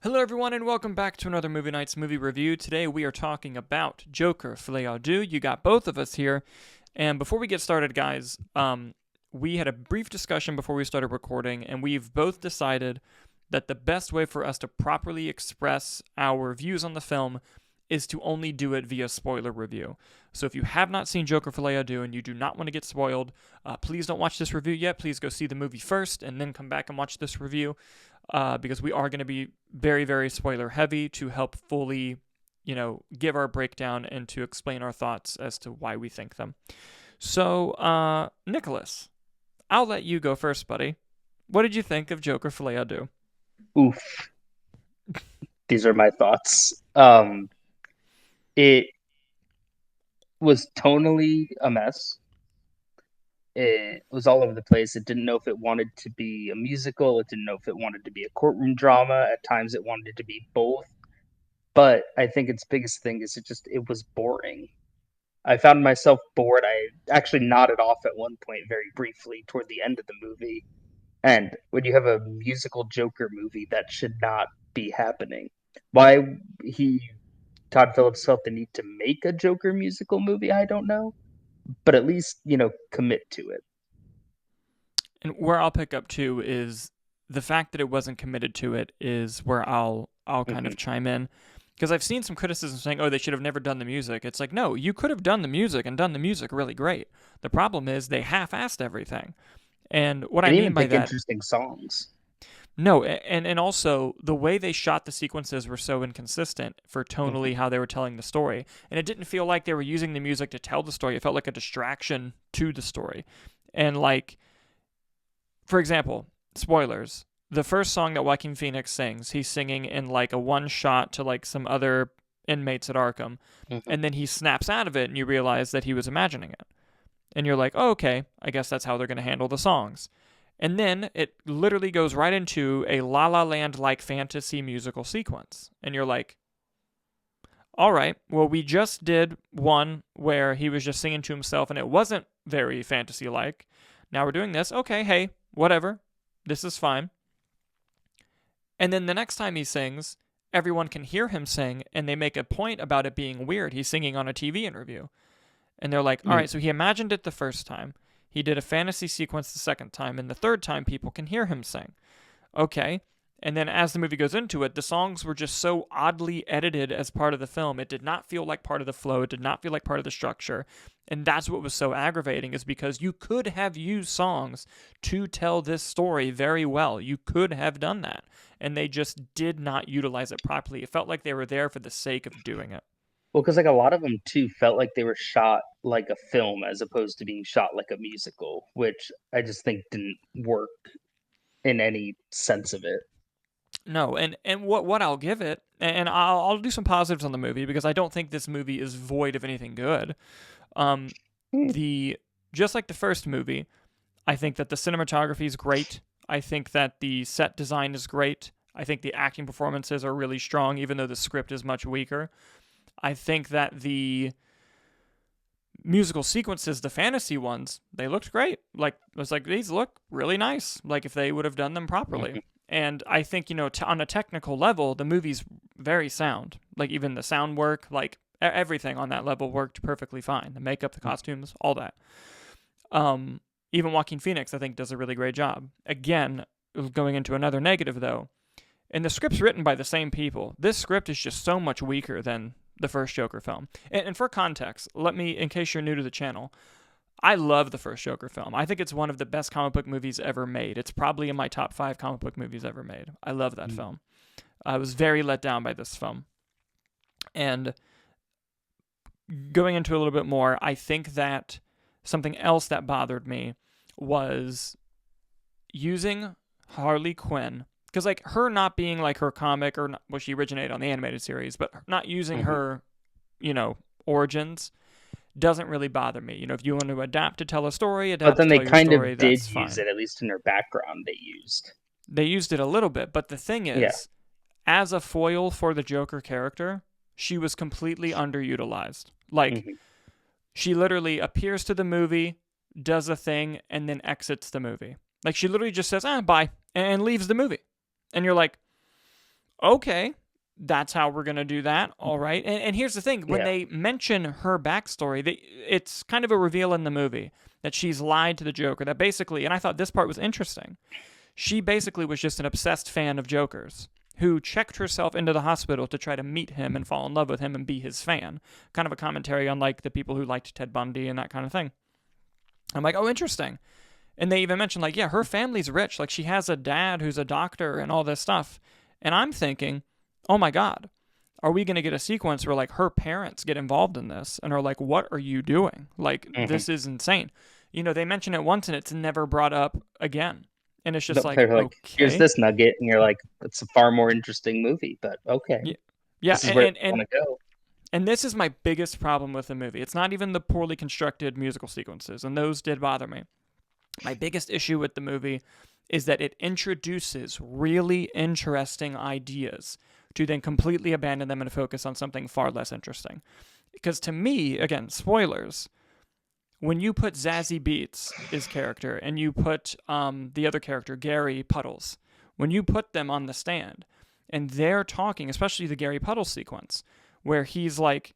Hello, everyone, and welcome back to another Movie Nights movie review. Today we are talking about Joker, Folie. You got both of us here. And before we get started, guys, we had a brief discussion before we started recording, and we've both decided that the best way for us to properly express our views on the film is to only do it via spoiler review. So if you have not seen Joker, Folie and you do not want to get spoiled, please don't watch this review yet. Please go see the movie first and then come back and watch this review. Because we are going to be very, very spoiler heavy to help fully, give our breakdown and to explain our thoughts as to why we think them. So, Nicholas, I'll let you go first, buddy. What did you think of Joker Folie à Oof. These are my thoughts. It was tonally a mess. It was all over the place. It didn't know if it wanted to be a musical. It didn't know if it wanted to be a courtroom drama. At times it wanted it to be both. But I think its biggest thing is it was boring. I found myself bored. I actually nodded off at one point very briefly toward the end of the movie. And when you have a musical Joker movie, that should not be happening. Why he Todd Phillips felt the need to make a Joker musical movie, I don't know. But at least, commit to it. And where I'll pick up too is the fact that it wasn't committed to it is where I'll kind Mm-hmm. of chime in. Because I've seen some criticism saying, oh, they should have never done the music. It's like, no, you could have done the music and done the music really great. The problem is they half-assed everything. And what They I didn't mean even by pick that, interesting songs. no, and also the way they shot the sequences were so inconsistent for tonally Mm-hmm. how they were telling the story. And it didn't feel like they were using the music to tell the story. It felt like a distraction to the story. And like, for example, spoilers. The first song that Joaquin Phoenix sings, he's singing in like a one shot to like some other inmates at Arkham. Mm-hmm. And then he snaps out of it and you realize that he was imagining it. And you're like, oh, okay, I guess that's how they're going to handle the songs. And then it literally goes right into a La La Land like fantasy musical sequence. And you're like, all right, well, we just did one where he was just singing to himself and it wasn't very fantasy like. Now we're doing this. Okay, hey, whatever. This is fine. And then the next time he sings, everyone can hear him sing and they make a point about it being weird. He's singing on a TV interview. And they're like, all right, so he imagined it the first time. He did a fantasy sequence the second time. And the third time, people can hear him sing. Okay. And then as the movie goes into it, the songs were just so oddly edited as part of the film. It did not feel like part of the flow. It did not feel like part of the structure. And that's what was so aggravating is because you could have used songs to tell this story very well. You could have done that. And they just did not utilize it properly. It felt like they were there for the sake of doing it. Well, because like a lot of them too felt like they were shot like a film as opposed to being shot like a musical, which I just think didn't work in any sense of it. No, and what I'll give it, and I'll do some positives on the movie because I don't think this movie is void of anything good. Um, Hmm. the just like the first movie, I think that the cinematography is great. I think that the set design is great. I think the acting performances are really strong, even though the script is much weaker. I think that the musical sequences, the fantasy ones, they looked great. Like it was like these look really nice. Like if they would have done them properly. Mhm. And I think on a technical level, the movie's very sound. Like even the sound work, like everything on that level worked perfectly fine. The makeup, the costumes, all that. Even Joaquin Phoenix, I think, does a really great job. Again, going into another negative though, and the script's written by the same people. This script is just so much weaker than the first Joker film. And for context, let me, in case you're new to the channel, I love the first Joker film. I think it's one of the best comic book movies ever made. It's probably in my top 5 comic book movies ever made. I love that film. I was very let down by this film. And going into a little bit more, I think that something else that bothered me was using Harley Quinn, because like her not being like her comic or not, well, she originated on the animated series, but not using Mhm. her, origins doesn't really bother me. If you want to adapt to tell a story, But adapt to then they tell your kind story, of did that's use fine. it, at least in their background, they used. They used it a little bit, but the thing Yeah. is, as a foil for the Joker character, she was completely underutilized. Like Hmm. she literally appears to the movie, does a thing, and then exits the movie. Like she literally just says, bye, and leaves the movie. And you're like, okay, that's how we're going to do that. All right. And here's the thing, when Yeah. they mention her backstory, it's kind of a reveal in the movie that she's lied to the Joker. That basically, and I thought this part was interesting, she basically was just an obsessed fan of Joker's who checked herself into the hospital to try to meet him and fall in love with him and be his fan. Kind of a commentary on like the people who liked Ted Bundy and that kind of thing. I'm like, oh, interesting. And they even mentioned, like, yeah, her family's rich. Like, she has a dad who's a doctor and all this stuff. And I'm thinking, oh my God, are we going to get a sequence where, like, her parents get involved in this and are like, what are you doing? Like, Mm-hmm. this is insane. You know, they mention it once and it's never brought up again. And it's just like, They're like, here's okay. this nugget, and you're like, it's a far more interesting movie, but okay, Yeah. Yeah. this is where they want to go. And this is my biggest problem with the movie. It's not even the poorly constructed musical sequences, and those did bother me. My biggest issue with the movie is that it introduces really interesting ideas to then completely abandon them and focus on something far less interesting. Because to me, again, spoilers, when you put Zazie Beetz, his character, and you put the other character, Gary Puddles, when you put them on the stand and they're talking, especially the Gary Puddles sequence, where he's like,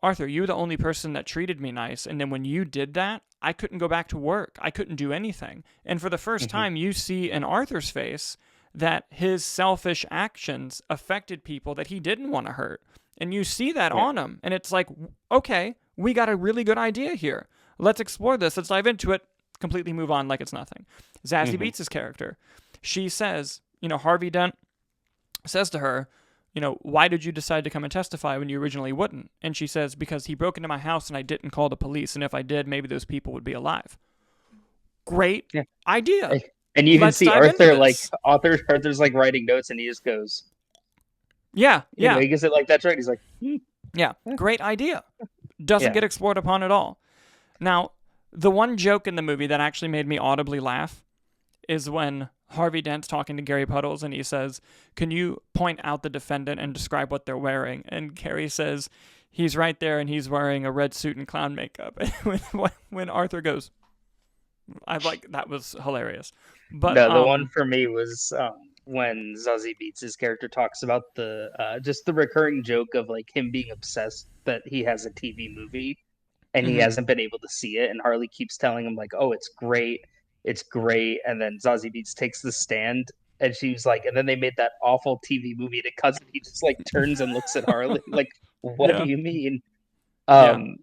Arthur, you're the only person that treated me nice. And then when you did that, I couldn't go back to work. I couldn't do anything. And for the first Mm-hmm. time, you see in Arthur's face that his selfish actions affected people that he didn't want to hurt. And you see that Yeah. on him. And it's like, okay, we got a really good idea here. Let's explore this. Let's dive into it. Completely move on like it's nothing. Zazie Mm-hmm. Beetz' character. She says, Harvey Dent says to her, why did you decide to come and testify when you originally wouldn't? And she says, because he broke into my house and I didn't call the police. And if I did, maybe those people would be alive. Great Yeah. idea. And you even Let's see dive into Arthur, like this. Arthur's like writing notes, and he just goes, Yeah, yeah, he gets it like that's right. He's like, yeah. Great idea. Doesn't yeah, get explored upon at all. Now, the one joke in the movie that actually made me audibly laugh is when Harvey Dent's talking to Gary Puddles and he says, can you point out the defendant and describe what they're wearing? And Gary says, he's right there and he's wearing a red suit and clown makeup. And when Arthur goes, that was hilarious. But no, the one for me was when Zazie Beetz' character talks about the just the recurring joke of like him being obsessed that he has a TV movie and he mhm, hasn't been able to see it, and Harley keeps telling him like, "Oh, it's great," and then Zazie Beetz takes the stand, and she's like, and then they made that awful TV movie, and it cousin he just like turns and looks at Harley like, "What do yeah, you mean?" yeah, Um,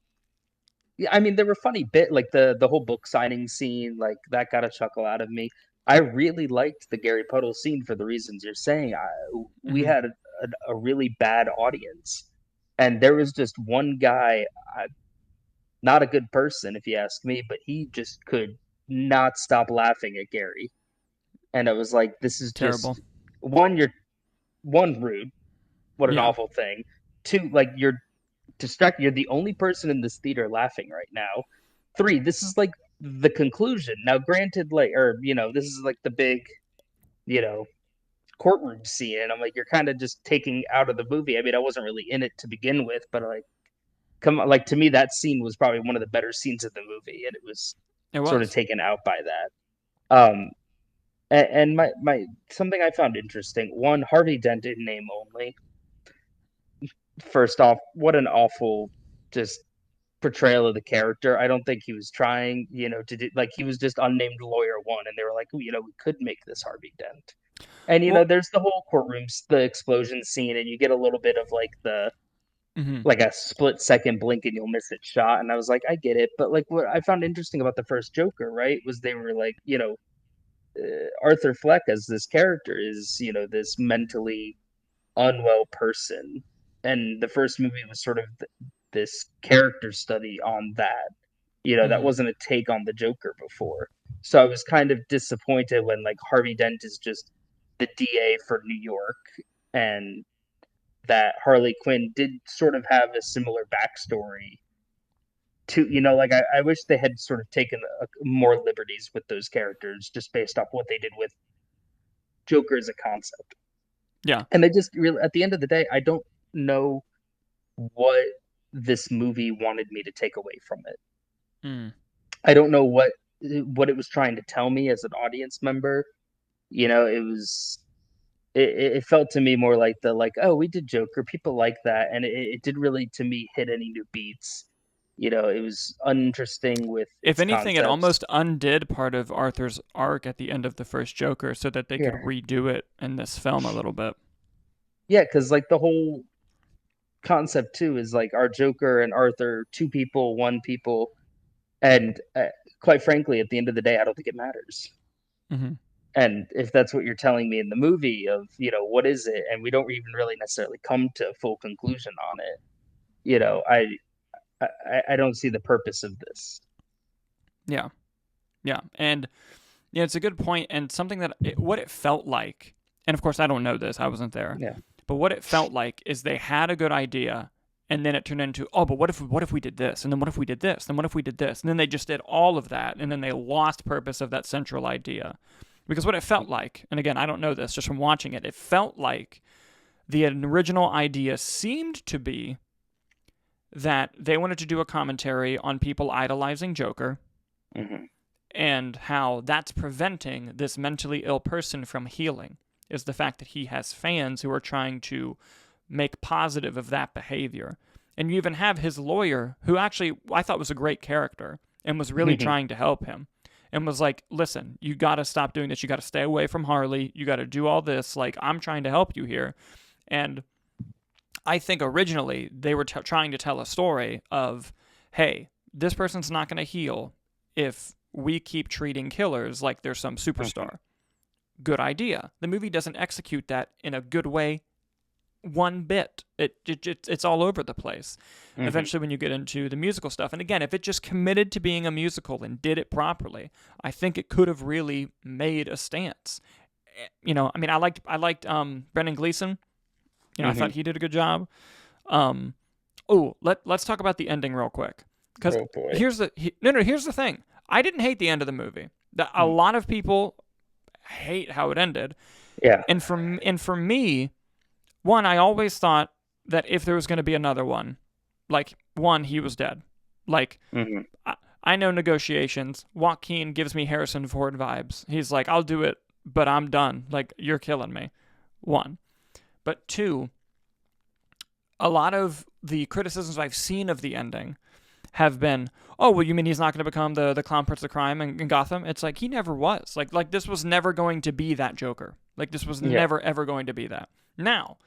yeah, I mean, there were funny bit like the whole book signing scene, like that got a chuckle out of me. I really liked the Gary Puddle scene for the reasons you're saying. We mhm, had a really bad audience, and there was just one guy, not a good person if you ask me, but he just could not stop laughing at Gary, and it was like, this is terrible. just you're one rude, what an Yeah, awful thing. Two, like you're distracted. You're the only person in this theater laughing right now. Three, this is like the conclusion. Now, granted, like, or this is like the big, you know, courtroom scene, and I'm like, you're kind of just taking out of the movie. I mean, I wasn't really in it to begin with, but like, come on, like to me, that scene was probably one of the better scenes of the movie, and it was it sort of was. taken out by that. And my something I found interesting. One, Harvey Dent in name only. First off, what an awful just portrayal of the character. I don't think he was trying, to do, like he was just unnamed lawyer one, and they were like, we could make this Harvey Dent. And Well, there's the whole courtroom, the explosion scene, and you get a little bit of like the mhm, like a split second blink and you'll miss it shot. And I was like, I get it, but like what I found interesting about the first Joker, right, was they were like, Arthur Fleck as this character is, this mentally unwell person, and the first movie was sort of this character study on that. That mhm, wasn't a take on the Joker before. So I was kind of disappointed when like Harvey Dent is just the DA for New York, and that Harley Quinn did sort of have a similar backstory to, like I wish they had sort of taken more liberties with those characters just based off what they did with Joker as a concept. yeah, And they just really, at the end of the day, I don't know what this movie wanted me to take away from it. mm, I don't know what it was trying to tell me as an audience member. It was it felt to me more like oh, we did Joker, people like that, and it didn't really to me hit any new beats. It was uninteresting with If its anything, it concepts. almost undid part of Arthur's arc at the end of the first Joker so that they could Yeah, redo it in this film a little bit. yeah, because like the whole concept too is like our Joker and Arthur, two people, one people, and quite frankly, at the end of the day, I don't think it matters. Mm-hmm. And if that's what you're telling me in the movie of, what is it, and we don't even really necessarily come to a full conclusion on it, you know, I I don't see the purpose of this. Yeah, yeah, and yeah, it's a good point, and something that what it felt like, and of course I don't know this, I wasn't there, Yeah. but what it felt like is they had a good idea, and then it turned into, oh, but what if we did this, and then what if we did this, then what if we did this, and then they just did all of that, and then they lost purpose of that central idea, because what it felt like, and again I don't know this, just from watching it, it felt like the original idea seemed to be that they wanted to do a commentary on people idolizing Joker Mm-hmm. and how that's preventing this mentally ill person from healing is the fact that he has fans who are trying to make positive of that behavior. And you even have his lawyer, who actually I thought was a great character and was really Mm-hmm. trying to help him and was like, listen, you got to stop doing this. You got to stay away from Harley. You got to do all this. Like, I'm trying to help you here. And I think originally they were trying to tell a story of, hey, this person's not going to heal if we keep treating killers like they're some superstar. Good idea. The movie doesn't execute that in a good way one bit. It's all over the place. Mm-hmm. Eventually, when you get into the musical stuff, and again, if it just committed to being a musical and did it properly, I think it could have really made a stance. I mean, I liked Brendan Gleeson. I thought he did a good job. Let's talk about the ending real quick. Because Oh boy. here's the thing. I didn't hate the end of the movie. A lot of people hate how it ended. Yeah. And for me, one, I always thought that if there was going to be another one, like, one, he was dead. Like, Mm-hmm. I know negotiations. Joaquin gives me Harrison Ford vibes. He's like, I'll do it, but I'm done. Like, you're killing me. One. But two, a lot of the criticisms I've seen of the ending have been, oh, well, you mean he's not going to become the clown prince of crime in Gotham? It's like, he never was. Like this was never going to be that Joker. Like, this was never, ever going to be that. Now,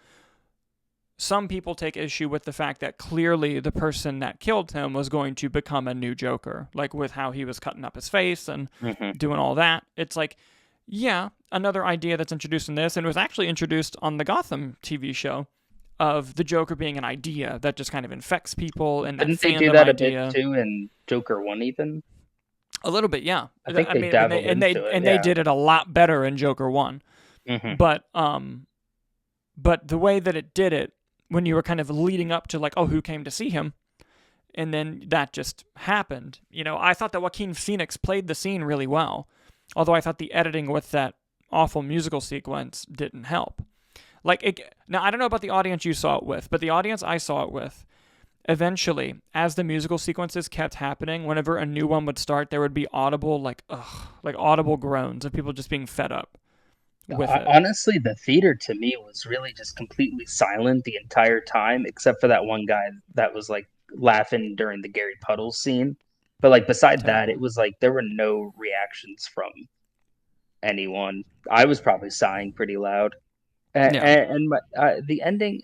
some people take issue with the fact that clearly the person that killed him was going to become a new Joker, like with how he was cutting up his face and doing all that. It's like, yeah, another idea that's introduced in this, and it was actually introduced on the Gotham TV show, of the Joker being an idea that just kind of infects people, and that Didn't they fandom do that idea. a bit too in Joker 1 even? A little bit, yeah. I think they dabbled into it. They did it a lot better in Joker 1. Mm-hmm. But the way that it did it, when you were kind of leading up to like, oh, who came to see him? And then that just happened. I thought that Joaquin Phoenix played the scene really well. Although I thought the editing with that awful musical sequence didn't help. Now, I don't know about the audience you saw it with, but the audience I saw it with, eventually, as the musical sequences kept happening, whenever a new one would start, there would be audible, audible groans of people just being fed up with it. Honestly, the theater to me was really just completely silent the entire time, except for that one guy that was like laughing during the Gary Puddles scene. But like beside that, it was like there were no reactions from anyone. I was probably sighing pretty loud. And the ending,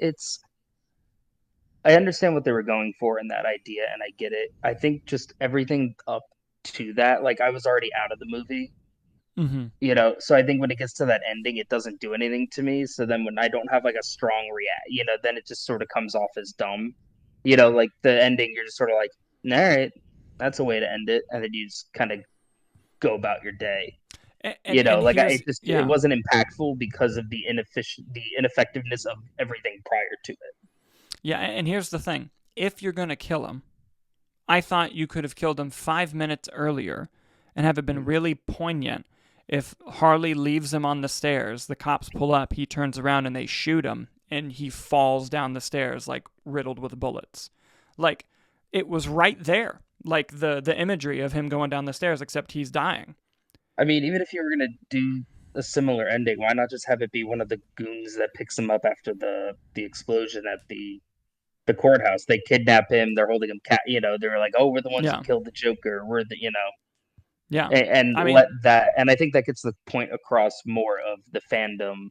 I understand what they were going for in that idea, and I get it. I think just everything up to that, like I was already out of the movie, so I think when it gets to that ending, it doesn't do anything to me. So then when I don't have like a strong react, then it just sort of comes off as dumb. Like the ending, you're just sort of like, all right, that's a way to end it, and then you just kind of go about your day. It wasn't impactful because of the ineffectiveness of everything prior to it. Yeah, and here's the thing. If you're going to kill him, I thought you could have killed him 5 minutes earlier and have it been really poignant. If Harley leaves him on the stairs, the cops pull up, he turns around and they shoot him, and he falls down the stairs, like, riddled with bullets. Like, it was right there. Like, the imagery of him going down the stairs, except he's dying. I mean, even if you were going to do a similar ending? Why not just have it be one of the goons that picks him up after the explosion at the courthouse? They kidnap him. They're holding him they were like, oh, we're the ones who Yeah. killed the Joker. We're Yeah. and I let mean, that. And I think that gets the point across more of the fandom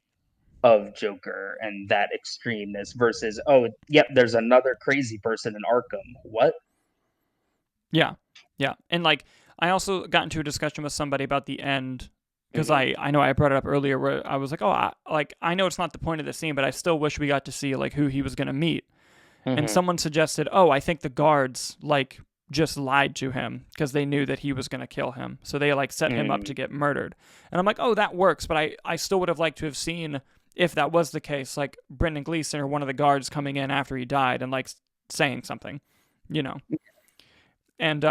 of Joker and that extremeness versus, oh, yep, there's another crazy person in Arkham. What? yeah. Yeah. And like, I also got into a discussion with somebody about the end because Mhm. I know I brought it up earlier where I was like, oh, I know it's not the point of the scene, but I still wish we got to see like who he was going to meet. And Mhm. someone suggested, oh, I think the guards like just lied to him because they knew that he was going to kill him. So they like set him up to Mhm. get murdered. And I'm like, oh, that works. But I still would have liked to have seen, if that was the case, like Brendan Gleeson or one of the guards coming in after he died and like saying something, you know. And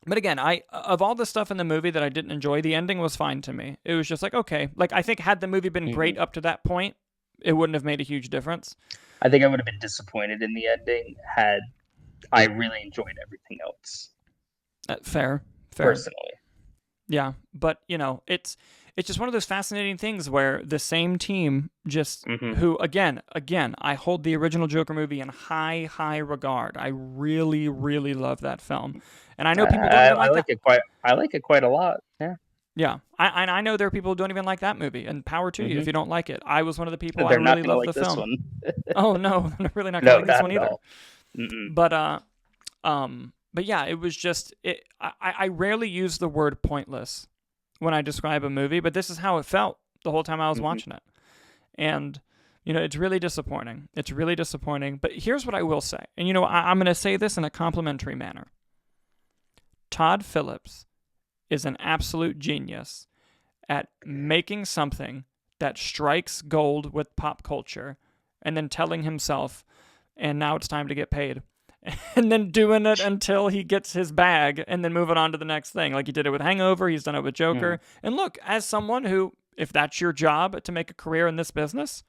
but again, I of all the stuff in the movie that I didn't enjoy, the ending was fine to me. It was just like, okay, like I think had the movie been great Mhm. up to that point, it wouldn't have made a huge difference. I think I would have been disappointed in the ending had I really enjoyed everything else Fair, fair. personally. Yeah, but it's just one of those fascinating things where the same team just Mhm. who again, I hold the original Joker movie in high regard. I really really love that film. And I know people don't even I like like that. it quite. I like it quite a lot. Yeah. Yeah. I know there are people who don't even like that movie, and power to you if Mhm. you don't like it. I was one of the people. I They're not really gonna loved like the this film. one. Oh no, they're really not going to No, like this not one at either. all. Mm-mm. But yeah, it was just I rarely use the word pointless when I describe a movie, but this is how it felt the whole time I was Mhm. watching it. And it's really disappointing. It's really disappointing. But here's what I will say. And I'm going to say this in a complimentary manner. Todd Phillips is an absolute genius at making something that strikes gold with pop culture and then telling himself, and now it's time to get paid. And then doing it until he gets his bag and then moving on to the next thing. Like he did it with Hangover, he's done it with Mhm. Joker. And look, as someone who, if that's your job to make a career in this business,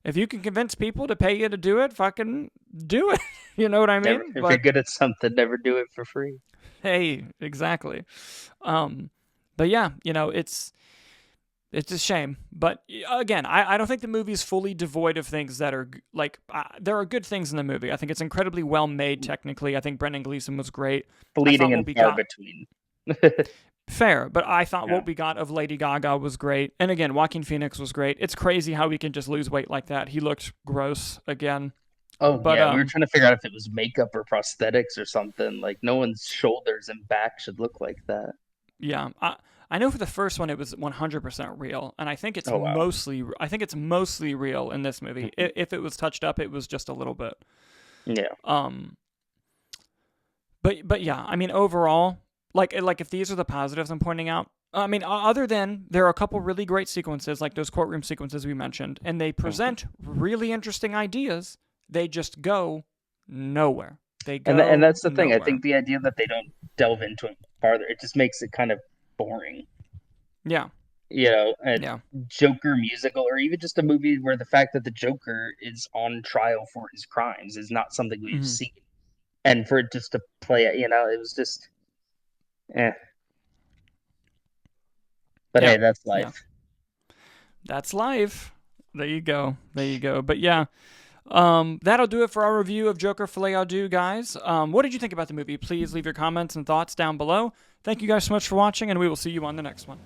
if you can convince people to pay you to do it, fucking do it. You know what I Never. mean? If you're But good at something, never do it for free. hey, exactly. Um, but yeah, it's a shame. But again, I don't think the movie's fully devoid of things that are like there are good things in the movie. I think it's incredibly well made technically. I think Brendan Gleeson was great. I thought Fleeting what and we far got between. fair, but I thought Yeah. what we got of Lady Gaga was great. And again, Joaquin Phoenix was great. It's crazy how he can just lose weight like that. He looked gross again. Oh But yeah, we were trying to figure out if it was makeup or prosthetics or something. Like no one's shoulders and back should look like that. yeah, I know for the first one it was 100% real, and Oh wow. I think it's mostly real in this movie. Mhm. If it was touched up, it was just a little bit. Yeah. Um, but yeah, I mean overall, like if these are the positives I'm pointing out, I mean other than there are a couple really great sequences like those courtroom sequences we mentioned, and they Mhm. present really interesting ideas. They just go nowhere. They And go that's the thing. I nowhere. think the idea that they don't delve into it farther, it just makes it kind of boring. Yeah, A yeah. Joker musical, or even just a movie where the fact that the Joker is on trial for his crimes is not something we've Hmm. seen, and for it just to play it, it was just, eh. But Yeah, hey, that's yeah. life. That's life. There you go. There you go. But yeah, that'll do it for our review of Joker Folie à Deux, guys. What did you think about the movie? Please leave your comments and thoughts down below. Thank you guys so much for watching, and we will see you on the next one.